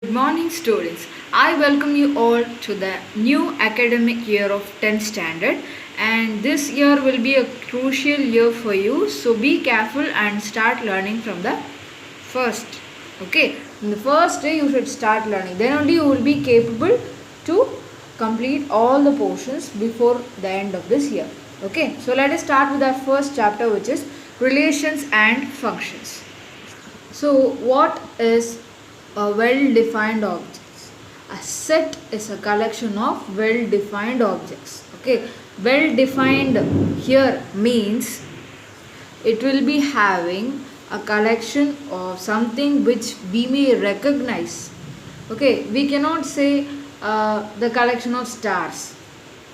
Good morning, students. I welcome you all to the new academic year of 10th standard, and this year will be a crucial year for you. So be careful and start learning from the first. Okay, in the first day you should start learning. Then only you will be capable to complete all the portions before the end of this year. Okay, so let us start with our first chapter, which is relations and functions. So, what is a well-defined object? A set is a collection of well-defined objects. Okay, well-defined here means it will be having a collection of something which we may recognize. Okay, we cannot say the collection of stars.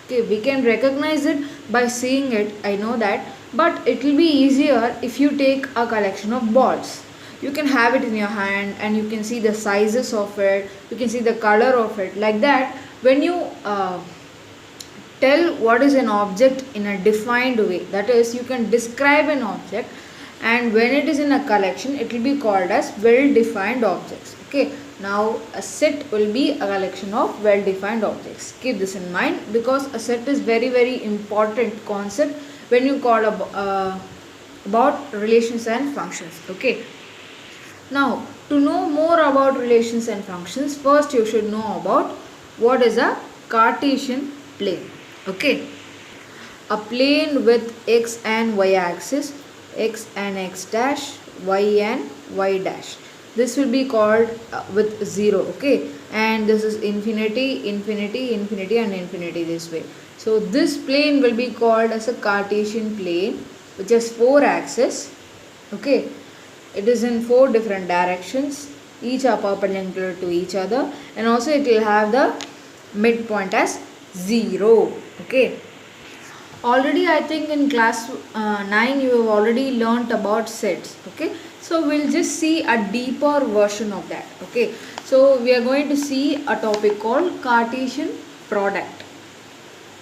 Okay, we can recognize it by seeing it, I know that, but it will be easier if you take a collection of balls. You can have it in your hand and you can see the sizes of it, you can see the color of it. Like that, when you tell what is an object in a defined way, that is, you can describe an object, and when it is in a collection, it will be called as well defined objects. Okay, now a set will be a collection of well defined objects. Keep this in mind, because a set is very important concept when you call about relations and functions. Okay, now to know more about relations and functions, first you should know about what is a Cartesian plane. Okay, a plane with x and y axis, x and x dash, y and y dash. This will be called with 0. Okay, and this is infinity, infinity, infinity and infinity this way. So this plane will be called as a Cartesian plane, which has 4 axes. Okay, it is in 4 different directions, each are perpendicular to each other, and also it will have the midpoint as 0. Okay, already I think in class 9 you have already learnt about sets. Okay, so we'll just see a deeper version of that. Okay, so we are going to see a topic called Cartesian product.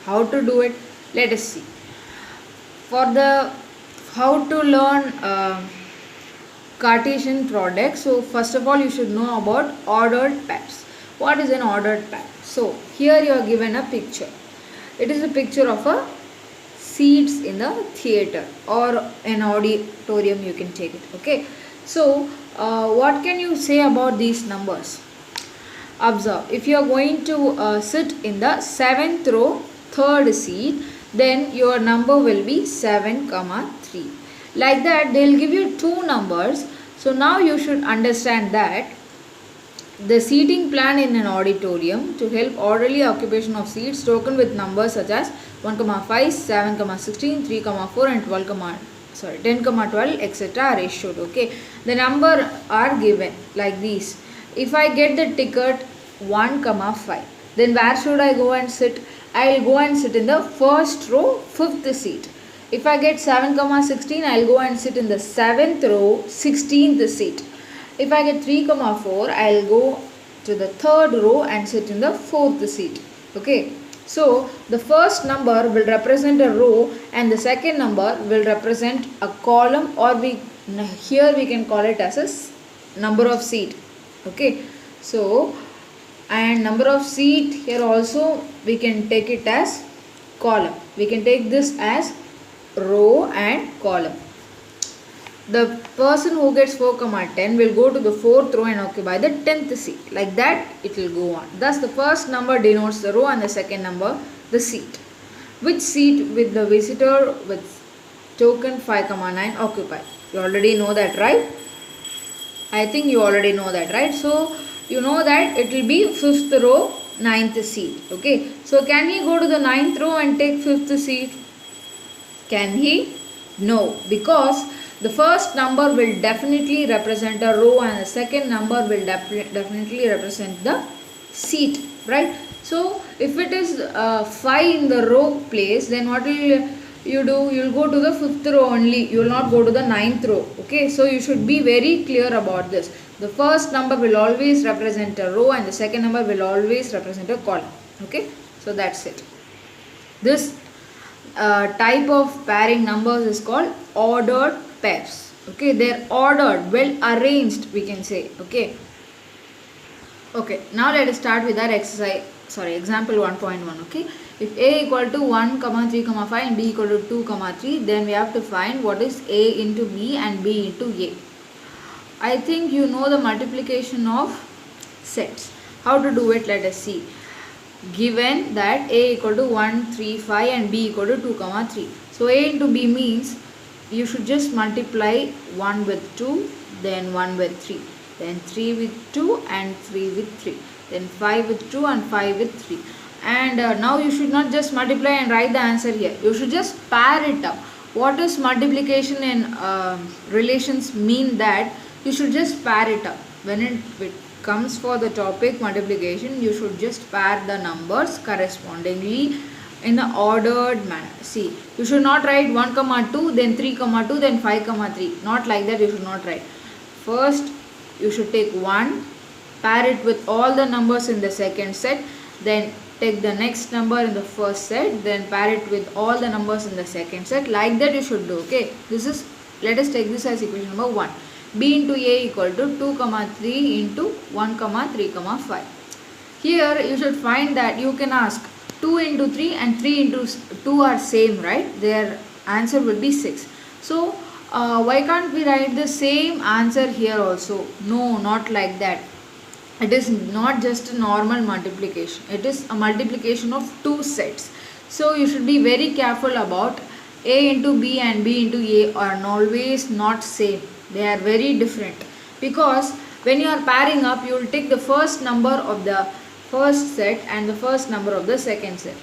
How to do it, let us see. For the how to learn Cartesian product, so first of all you should know about ordered pairs. What is an ordered pair? So here you are given a picture. It is a picture of a seats in the theater or an auditorium, you can take it. Okay, so what can you say about these numbers? Observe, if you are going to sit in the 7th row, 3rd seat, then your number will be 7, 3. Like that, they will give you 2 numbers. So now you should understand that the seating plan in an auditorium to help orderly occupation of seats token with numbers such as 1, 5, 7, 16, 3, 4 and 10, 12, etc. are issued. Okay, the number are given like these. If I get the ticket 1, 5, then where should I go and sit? I will go and sit in the 1st row, 5th seat. If I get 7, 16, I will go and sit in the 7th row, 16th seat. If I get 3, 4, I will go to the 3rd row and sit in the 4th seat. Okay, so the first number will represent a row and the second number will represent a column, or here we can call it as a number of seat. Okay, so and number of seat here also we can take it as column. We can take this as row and column. The person who gets 4, 10 will go to the 4th row and occupy the 10th seat. Like that it will go on. Thus the first number denotes the row and the second number the seat. Which seat with the visitor with token 5, 9 occupy? You already know that, right? I think you already know that, right? So you know that it will be 5th row, 9th seat. Okay, so can he go to the 9th row and take 5th seat? Can he? No, because the first number will definitely represent a row and the second number will definitely represent the seat, right? So if it is 5 in the row place, then what will you do? You will go to the 5th row only, you will not go to the 9th row. Okay, so you should be very clear about this. The first number will always represent a row and the second number will always represent a column. Okay, so that's it. This type of pairing numbers is called ordered pairs. Okay, they are ordered, well arranged, we can say. Okay, Okay, now let us start with our example 1.1. Okay, if a equal to 1 comma 3 comma 5 and b equal to 2 comma 3, then we have to find what is a into b and b into a. I think you know the multiplication of sets. How to do it, let us see. Given that a equal to 1 3 5 and b equal to 2 comma 3, so a into b means you should just multiply 1 with 2, then 1 with 3, then 3 with 2 and 3 with 3, then 5 with 2 and 5 with 3. And now you should not just multiply and write the answer here. You should just pair it up. What is multiplication in relations mean that you should just pair it up. When it comes for the topic multiplication, you should just pair the numbers correspondingly in the ordered manner. See, you should not write 1 comma 2, then 3 comma 2, then 5 comma 3. Not like that, you should not write. First you should take 1, pair it with all the numbers in the second set, then take the next number in the first set, then pair it with all the numbers in the second set. Like that you should do. Okay, this is, let us take this as equation number 1. b into a equal to 2 comma 3 into 1 comma 3 comma 5. Here you should find that you can ask 2 into 3 and 3 into 2 are same, right? Their answer will be 6. So why can't we write the same answer here also? No, not like that. It is not just a normal multiplication. It is a multiplication of two sets. So you should be very careful about a into b and b into a are always not same. They are very different, because when you are pairing up, you will take the first number of the first set and the first number of the second set,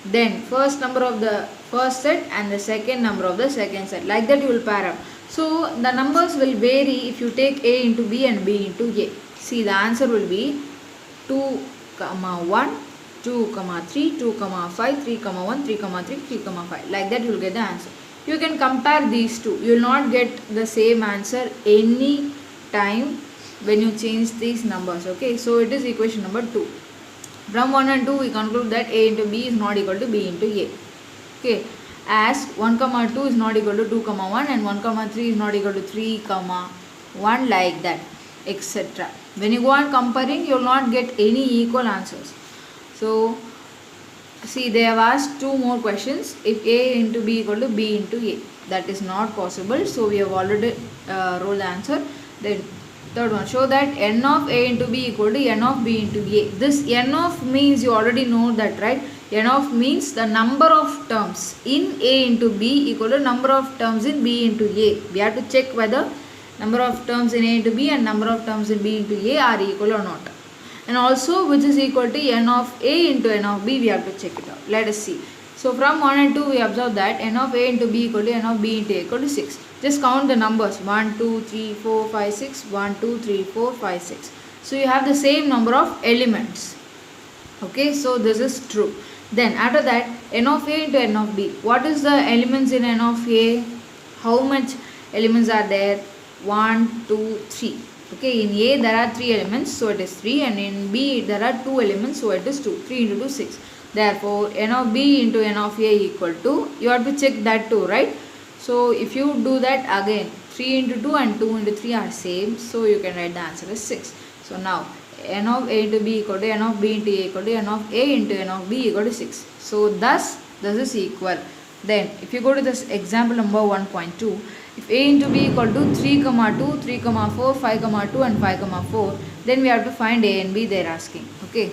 then first number of the first set and the second number of the second set. Like that you will pair up. So the numbers will vary if you take a into b and b into a. See, the answer will be 2 comma 1, 2 comma 3, 2 comma 5, 3 comma 1, 3 comma 3, 3 comma 5. Like that you will get the answer. You can compare these two. You will not get the same answer any time when you change these numbers. Okay, so it is equation number 2. From 1 and 2 we conclude that a into b is not equal to b into a. Okay, as 1 comma 2 is not equal to 2 comma 1 and 1 comma 3 is not equal to 3 comma 1, like that, etc. When you go on comparing, you will not get any equal answers. So see, they have asked two more questions. If a into b equal to b into a, that is not possible. So we have already rolled the answer. Then third one, show that n of a into b equal to n of b into a. This n of means you already know that, right? N of means the number of terms in a into b equal to number of terms in b into a. We have to check whether number of terms in a into b and number of terms in b into a are equal or not. And also which is equal to n of a into n of b, we have to check it out. Let us see. So from 1 and 2 we observe that n of a into b equal to n of b into a equal to 6. Just count the numbers 1, 2, 3, 4, 5, 6, 1, 2, 3, 4, 5, 6. So you have the same number of elements. Okay, so this is true. Then after that, n of a into n of b. What is the elements in n of a? How much elements are there? 1, 2, 3. Okay, in a there are 3 elements, so it is 3, and in b there are 2 elements, so it is 2. 3 into 2, 6. Therefore n of b into n of a equal to, you have to check that too, right? So if you do that again, 3 into 2 and 2 into 3 are same, so you can write the answer as 6. So now n of a into b equal to n of b into a equal to n of a into n of b equal to 6. So thus this is equal. Then if you go to this example number 1.2, if a into b equal to 3 comma 2, 3 comma 4, 5 comma 2 and 5 comma 4, then we have to find a and b, they are asking. Okay,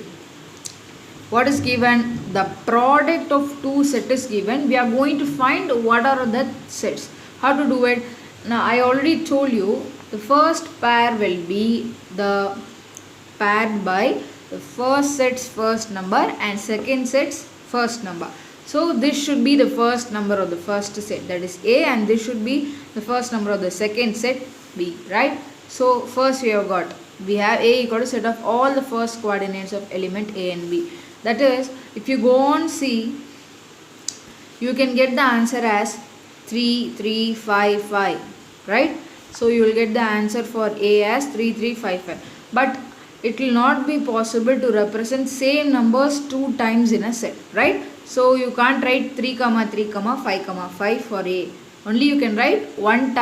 what is given? The product of two sets is given. We are going to find what are the sets. How to do it? Now I already told you the first pair will be the paired by the first set's first number and second set's first number. So this should be the first number of the first set, that is a, and this should be the first number of the second set, b, right? So first we have got, we have a equal to set of all the first coordinates of element a and b. That is, if you go on see, you can get the answer as 3, 3, 5, 5, right? So you will get the answer for a as 3, 3, 5, 5. But it will not be possible to represent same numbers two times in a set, right? So you can't write 3 comma 3 comma 5 comma 5 for a. Only you can write one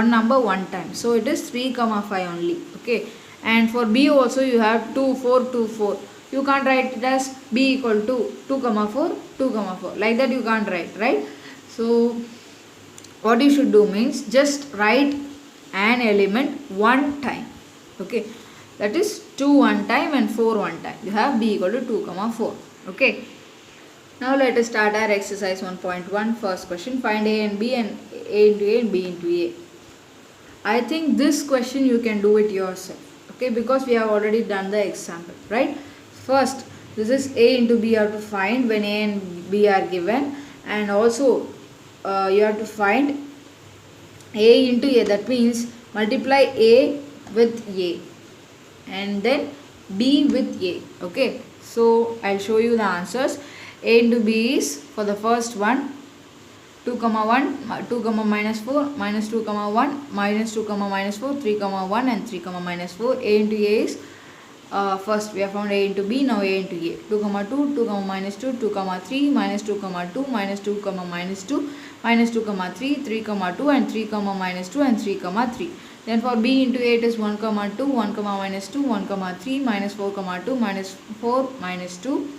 number one time. So it is 3 comma 5 only. Okay. And for B also you have 2, 4, 2, 4. You can't write it as B equal to 2, 4, 2, 4. Like that you can't write, right? So what you should do means just write an element one time. Okay, that is 2 one time and 4 one time. You have B equal to 2, 4. Okay. Now let us start our exercise 1.1. First question, find A and B and A into A and B into A. I think this question you can do it yourself. Okay, because we have already done the example, right? First, this is A into B you have to find when A and B are given, and also you have to find A into A. That means multiply A with A and then B with A. Okay, so I'll show you the answers. A into B is, for the first one, 2, 1, 2, minus 4, minus 2, 1, minus 2, minus 4, 3, 1 and 3, minus 4. A into A is, first we have found A into B, now A into A. 2, 2, 2, minus 2, 2, 3, minus 2, 2, minus 2, minus 2, minus 2, 3, 3, 2 and 3, minus 2 and 3, 3. Then for B into A it is 1, 2, 1, minus 2, 1, 3, minus 4, 2, minus 4, minus 2,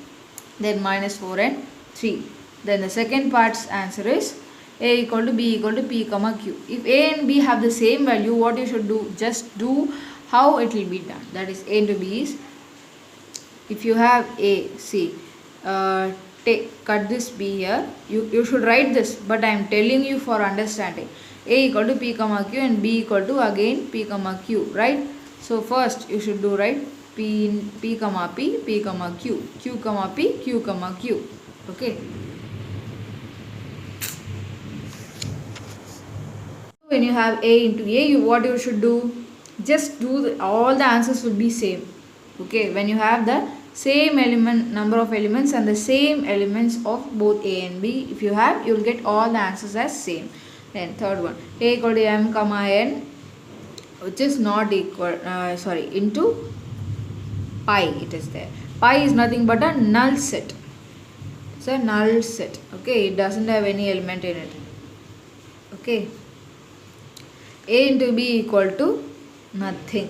then minus 4 and 3. Then the second part's answer is A equal to B equal to P, Q. If A and B have the same value, what you should do? Just do how it will be done. That is, A into B is, if you have A, see, cut this B here. You should write this, but I am telling you for understanding. A equal to P, Q and B equal to again P, Q, right? So first you should do, right, P, P, Q, Q, P, Q, Q. Okay. When you have A into A, what you should do? Just do all the answers will be same. Okay, when you have the same number of elements and the same elements of both A and B, if you have, you will get all the answers as same. Then third one, A equal to M, N, which is not equal, into pi, it is there. Pi is nothing but a null set. It's a null set. Okay, it doesn't have any element in it. Okay. A into B equal to nothing.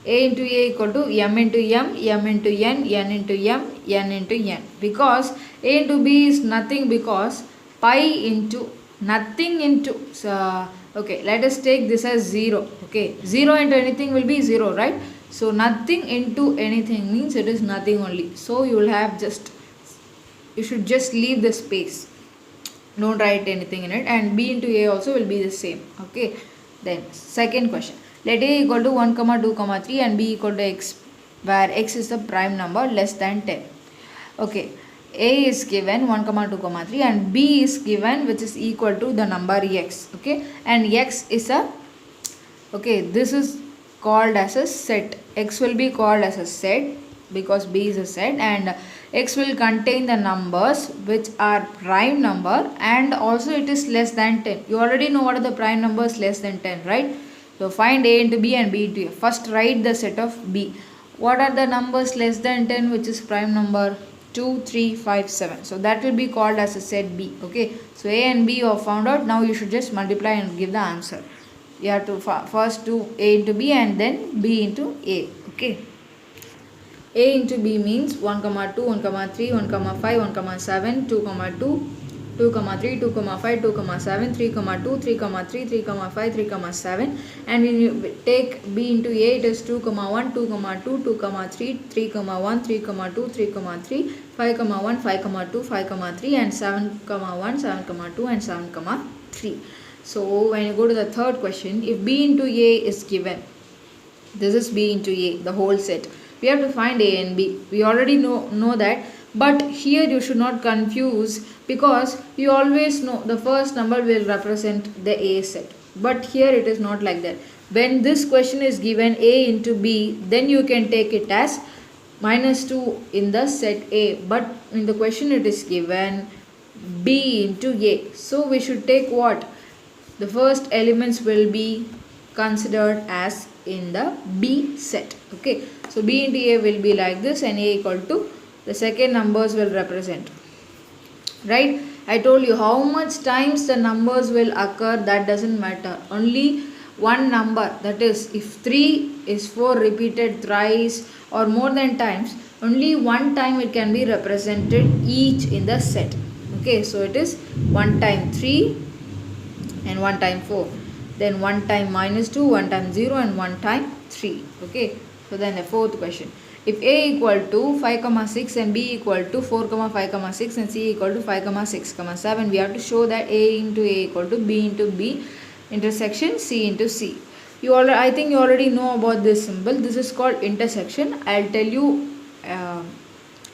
A into A equal to M into M, M into N, N into M, N into N. Because A into B is nothing, because pi into nothing into, okay, let us take this as 0. Okay, 0 into anything will be 0, right? So nothing into anything means it is nothing only. So you will have you should just leave the space. Don't write anything in it. And B into A also will be the same. Okay. Then second question. Let A equal to 1, 2, 3 and B equal to x, where x is the prime number less than 10. Okay. A is given 1, 2, 3 and B is given which is equal to the number x. Okay. And x is a, okay, this is called as a set. X will be called as a set because B is a set, and x will contain the numbers which are prime number, and also it is less than 10. You already know what are the prime numbers less than 10, right? So find A into B and B into A. First write the set of B. What are the numbers less than 10 which is prime number? 2, 3, 5, 7. So that will be called as a set B. Okay. So A and B you have found out. Now you should just multiply and give the answer. You have to first do A into B and then B into A. Okay. A into B means 1, 2, 1, 3, 1, 5, 1, 7, 2, 2, 2, 3, 2, 5, 2, 7, 3, 2, 3, 3, 3, 5, 3, 7. And when you take B into A, it is 2, 1, 2, 2, 2, 3, 3, 1, 3, 2, 3, 3, 5, 1, 5, 2, 5, 3 and 7, 1, 7, 2 and 7, 3. So when you go to the third question, if B into A is given, this is B into A, the whole set. We have to find A and B. We already know that, but here you should not confuse, because you always know the first number will represent the A set. But here it is not like that. When this question is given A into B, then you can take it as minus 2 in the set A. But in the question it is given B into A. So we should take what? The first elements will be considered as in the B set. Okay. So B into A will be like this, and A equal to the second numbers will represent. Right? I told you how much times the numbers will occur, that doesn't matter. Only one number, that is if 3 is 4 repeated thrice or more than times, only one time it can be represented each in the set. Okay, so it is 1 time 3 and 1 time 4, then 1 time minus 2, 1 time 0 and 1 time 3. Okay, so then the fourth question, if a equal to 5 comma 6 and b equal to 4 comma 5 comma 6 and c equal to 5 comma 6 comma 7, we have to show that a into a equal to b into b intersection c into c. I think you already know about this symbol. This is called intersection. I'll tell you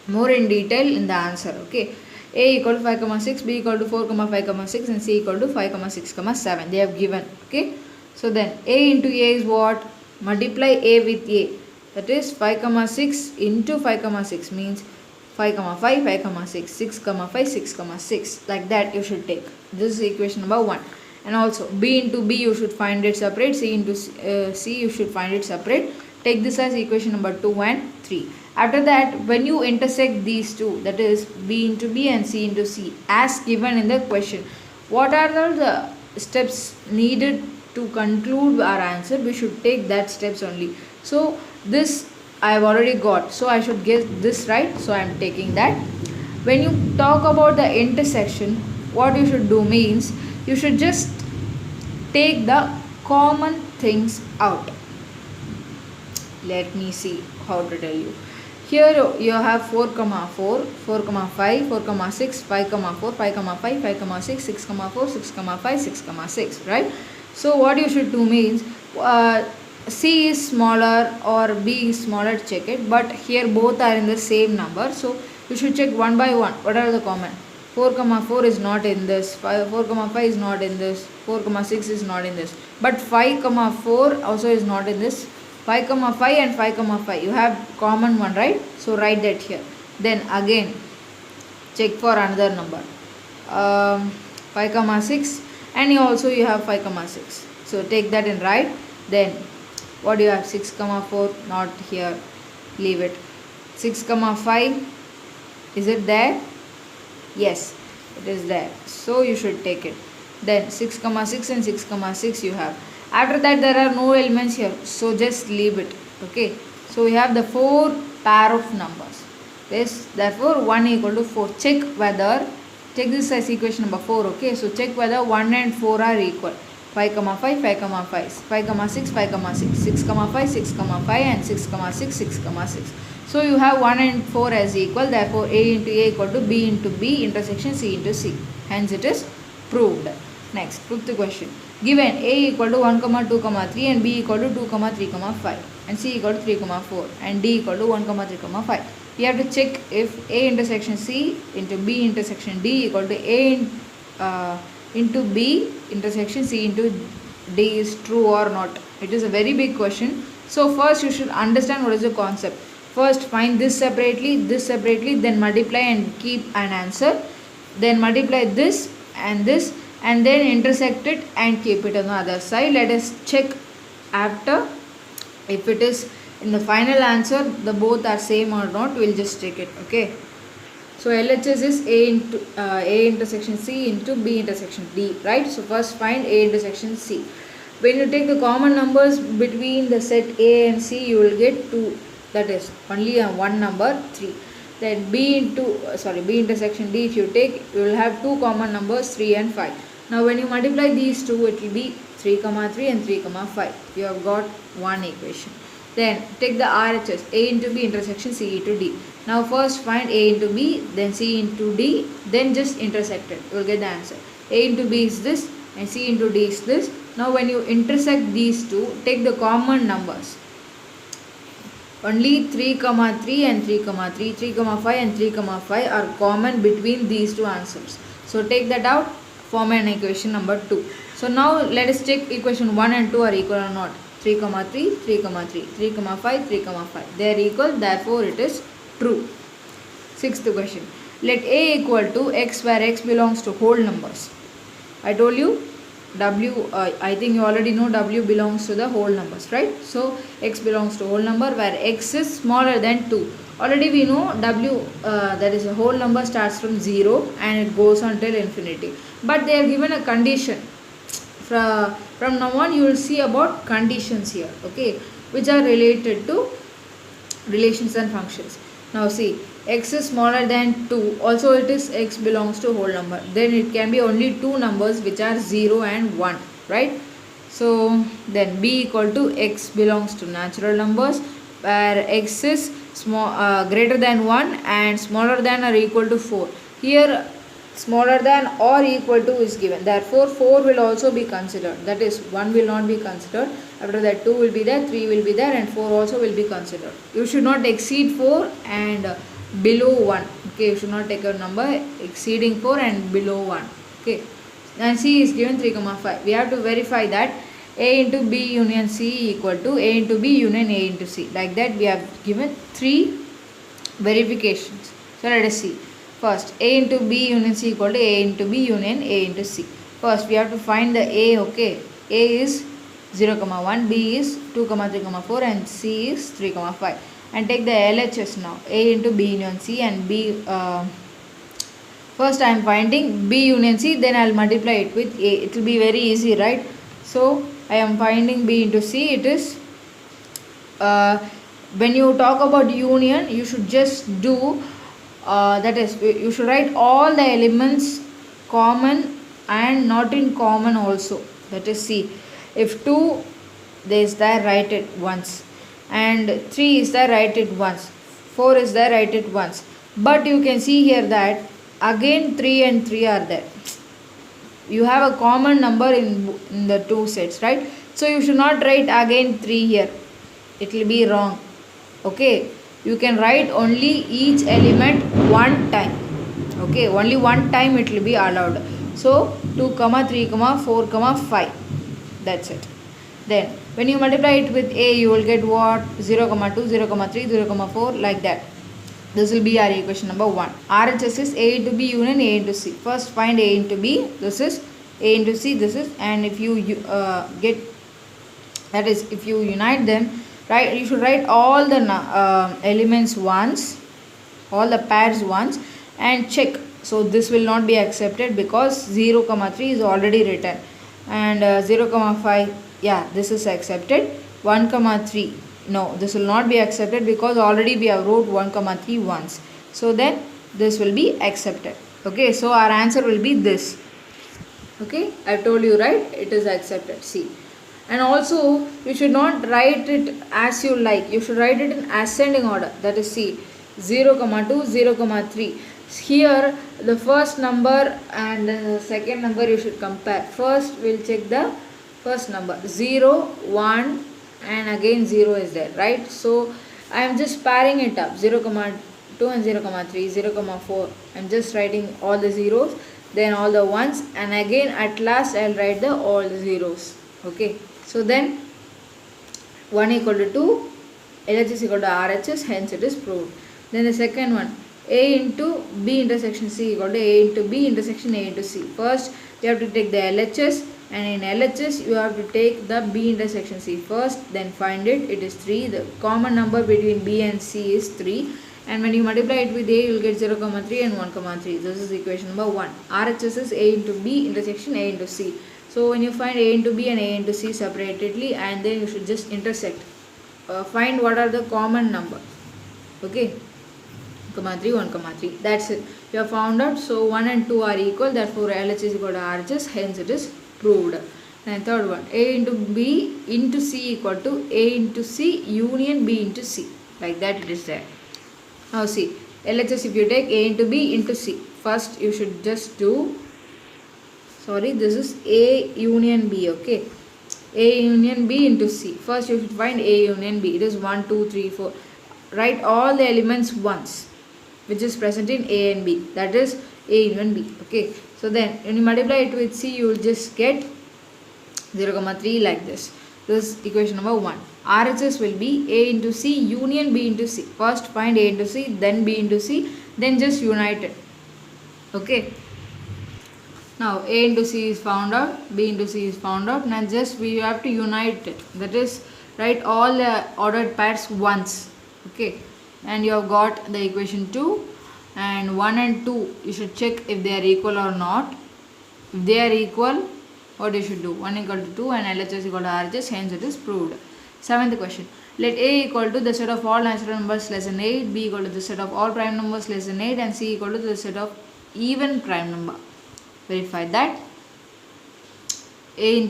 more in detail in the answer. Okay, a equal to 5 comma 6, b equal to 4 comma 5 comma 6 and c equal to 5 comma 6 comma 7 they have given. Okay, so then a into a is what? Multiply a with a, that is 5 comma 6 into 5 comma 6 means 5 comma 5, 5 comma 6, 6 comma 5, 6 comma 6, like that you should take. This is equation number 1. And also b into b you should find it separate, c into c you should find it separate. Take this as equation number 2 and 3. After that, when you intersect these two, that is b into b and c into c as given in the question, what are the steps needed to conclude our answer? We should take that steps only. So this I have already got, so I should get this right, so I am taking that. When you talk about the intersection, what you should do means you should just take the common things out. Let me see how to tell you. Here you have 4 comma 4, 4 comma 5, 4 comma 6, 5 comma 4, 5 comma 5, 5 comma 6, 6 comma 4, 6 comma 5, 6 comma 6, right? So what you should do means c is smaller or b is smaller, check it, but here both are in the same number, so you should check one by one what are the common. 4 comma 4 is not in this, 4 comma 5 is not in this, 4 comma 6 is not in this, but 5 comma 4 also is not in this. 5 comma 5 and 5 comma 5 you have common one, right? So write that here. Then again check for another number, 5 comma 6, and you have 5 comma 6, so take that and write. Then what do you have? 6 comma 4 not here, leave it. 6 comma 5, is it there? Yes, it is there, so you should take it. Then 6 comma 6 and 6 comma 6 you have. After that there are no elements here, so just leave it. Okay, so we have the 4 pair of numbers. This therefore 1 equal to 4. Check whether, take this as equation number 4. Okay, so check whether 1 and 4 are equal. 5 comma 5, 5 comma 5, 5 comma 6, 5 comma 6, 6 comma 5, 6 comma 5 and 6 comma 6, 6 comma 6. So you have 1 and 4 as equal, therefore a into a equal to b into b intersection c into c. Hence it is proved. Next, fifth question. Given a equal to 1 comma 2 comma 3 and b equal to 2 comma 3 comma 5 and c equal to 3 comma 4 and d equal to 1 comma 3 comma 5. We have to check if a intersection c into b intersection d equal to a into b intersection c into d is true or not. It is a very big question. So first you should understand what is the concept. First find this separately, then multiply and keep an answer. Then multiply this and then intersect it and keep it on the other side. Let us check after if it is in the final answer the both are same or not. We'll just check it. Okay, so LHS is a intersection c into b intersection d, right? So first find a intersection c. When you take the common numbers between the set a and c, you will get 2, that is only one number 3. Then b intersection d, if you take, you will have 2 common numbers 3 and 5. Now when you multiply these two, it will be 3 comma 3 and 3 comma 5. You have got one equation. Then take the RHS, a into b intersection c into d. Now first find a into b, then c into d, then just intersect it. You will get the answer. A into b is this and c into d is this. Now when you intersect these two, take the common numbers. Only 3 comma 3 and 3 comma 3, 3 comma 5 and 3 comma 5 are common between these two answers. So take that out, form an equation number 2. So now let us check equation 1 and 2 are equal or not. 3 comma 3, 3 comma 3, 3 comma 5, 3 comma 5. They are equal, therefore it is true. Sixth question. Let a equal to x where x belongs to whole numbers. I told you I think you already know w belongs to the whole numbers, right? So x belongs to whole number where x is smaller than 2. Already we know w, that is a whole number, starts from 0 and it goes on till infinity. But they are given a condition. from now on you will see about conditions here, okay, which are related to relations and functions. Now see, x is smaller than 2, also it is x belongs to whole number, then it can be only two numbers which are 0 and 1, right? So then b equal to x belongs to natural numbers, where x is greater than 1 and smaller than or equal to 4. Here smaller than or equal to is given, therefore 4 will also be considered, that is 1 will not be considered. After that 2 will be there, 3 will be there, and 4 also will be considered. You should not exceed 4 and below 1, okay, you should not take a number exceeding 4 and below 1, okay. And c is given 3 comma 5. We have to verify that a into b union c equal to a into b union a into c. Like that we have given 3 verifications. So let us see. First, a into b union c equal to a into b union a into c. First we have to find the a, okay. A is 0 comma 1, b is 2 comma 3 comma 4, and c is 3 comma 5. And take the LHS now. A into b union c and b. First I am finding b union c, then I will multiply it with a. It will be very easy, right? So I am finding b into c. It is when you talk about union, you should just do that is, you should write all the elements common and not in common also. That is c. If 2 is there, write it once, and 3 is there, write it once, 4 is there, write it once. But you can see here that again 3 and 3 are there. You have a common number in the two sets, right? So you should not write again 3 here, it will be wrong, okay. You can write only each element one time, okay, only one time it will be allowed. So 2 comma 3 comma 4 comma 5, that's it. Then when you multiply it with a, you will get what? 0 comma 2, 0 comma 3, 0 comma 4, like that. This will be our equation number 1. RHS is a into b union a into c. First find a into b, this is a into c, this is, and if you get, that is if you unite them, right, you should write all the elements once, all the pairs once, and check. So this will not be accepted because 0 comma 3 is already written, and 0 comma 5, yeah, this is accepted. 1 comma 3, no, this will not be accepted because already we have wrote 1 comma 3 once. So then this will be accepted, okay. So our answer will be this, okay. I told you, right, it is accepted, see. And also you should not write it as you like, you should write it in ascending order, that is see, 0 comma 2, 0 comma 3. Here the first number and the second number you should compare. First we will check the first number, 0, 1, and again 0 is there, right? So I am just pairing it up, 0 comma 2 and 0 comma 3, 0 comma 4. I am just writing all the zeros, then all the ones, and again at last I will write the all the zeros, okay. So then 1 equal to 2, LHS equal to RHS, hence it is proved. Then the second one, a into b intersection c equal to a into b intersection a into c. First you have to take the LHS, and in LHS you have to take the b intersection c first, then find it. It is 3. The common number between b and c is 3, and when you multiply it with a, you will get 0 comma 3 and 1 comma 3. This is equation number 1. RHS is a into b intersection a into c. So when you find a into b and a into c separately, and then you should just intersect, find what are the common numbers, okay. 3, 1, 3. That's it. You have found out. So 1 and 2 are equal. Therefore LHS is equal to RHS. Hence it is proved. And third one, a into b into c equal to a into c union b into c. Like that it is there. Now see, LHS if you take a into b into c. First you should just do, sorry, this is a union b, okay. A union b into c. First you should find a union b. It is 1, 2, 3, 4. Write all the elements once, which is present in a and b, that is a union b, okay. So then when you multiply it with c, you will just get 0 comma 3 like this. This is equation number 1. RHS will be a into c union b into c. First find a into c, then b into c, then just unite it, okay. Now a into c is found out, b into c is found out. Now just we have to unite it, that is write all the ordered pairs once, okay. And you have got the equation 2, and 1 and 2 you should check if they are equal or not. If they are equal, what you should do? 1 equal to 2 and LHS equal to RHS, hence it is proved. 7th question. Let A equal to the set of all natural numbers less than 8, B equal to the set of all prime numbers less than 8, and C equal to the set of even prime number. Verify that. A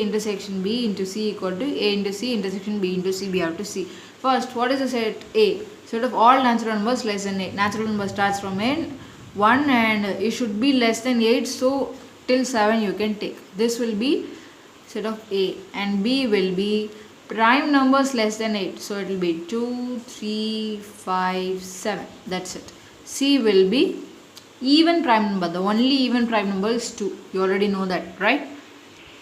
intersection B into C equal to A into C intersection B into C. We have to see. First, what is the set A? Set of all natural numbers less than 8. Natural number starts from 1 and it should be less than 8, so till 7 you can take. This will be set of A, and B will be prime numbers less than 8, so it will be 2, 3, 5, 7. That's it. C will be even prime number. The only even prime number is 2. You already know that, right?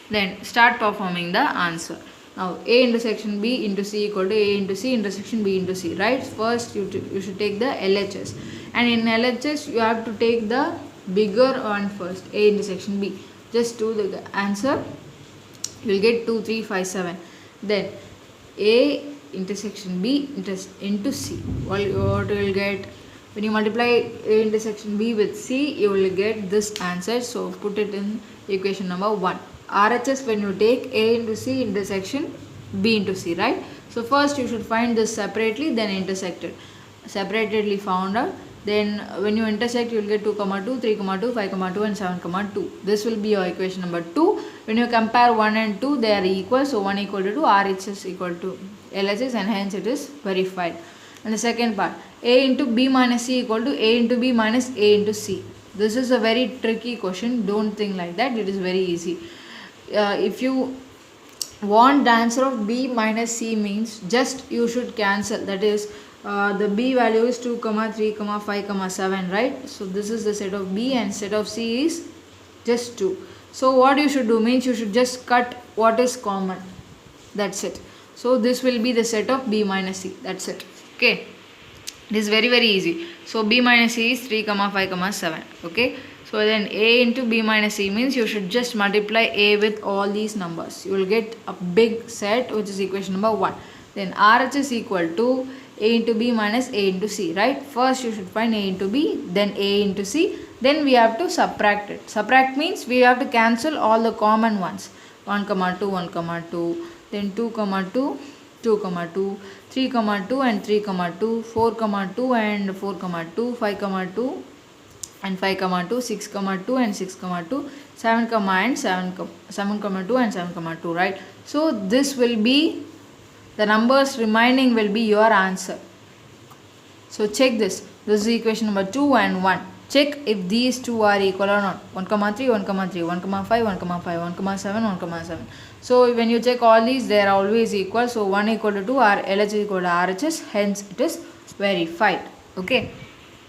Then start performing the answer. Now A intersection B into C equal to A into C intersection B into C, right? First you should take the LHS, and in LHS you have to take the bigger one first, A intersection B. Just do the answer. You will get 2, 3, 5, 7. Then A intersection B into C. What you will get? When you multiply A intersection B with C, you will get this answer. So put it in equation number 1. RHS, when you take A into C intersection B into C, right? So first you should find this separately, then intersected. Separately found out. Then when you intersect, you will get 2, 2, 3, 2, 5, 2 and 7, 2. This will be your equation number 2. When you compare 1 and 2, they are equal. So 1 equal to 2, RHS equal to LHS, and hence it is verified. And the second part, A into B minus C equal to A into B minus A into C. This is a very tricky question. Don't think like that. It is very easy. If you want the answer of B minus C means, just you should cancel. That is, the B value is 2, 3, 5, 7, right? So this is the set of B and set of C is just 2. So what you should do means, you should just cut what is common. That's it. So this will be the set of B minus C. That's it. Okay. It is very easy. So B minus C is 3, 5, 7. Okay. So then A into B minus C means you should just multiply A with all these numbers. You will get a big set, which is equation number 1. Then RHS is equal to A into B minus A into C, right? First you should find A into B, then A into C. Then we have to subtract it. Subtract means we have to cancel all the common ones. 1, 2, 1, 2. Then 2, 2, 2, 2. 3, 2 and 3, 2. 4, 2 and 4, 2. 5, 2. And 5, 2, 6, 2 and 6, 2, 7, and 7, 2 and 7, 2, right? So this will be, the numbers remaining will be your answer. So check this. This is equation number 2 and 1. Check if these two are equal or not. 1, 3, 1, 3, 1, 5, 1, 5, 1, 7, 1, 7. So when you check all these, they are always equal. So 1 equal to 2, LHS equal to RHS. Hence it is verified. Okay.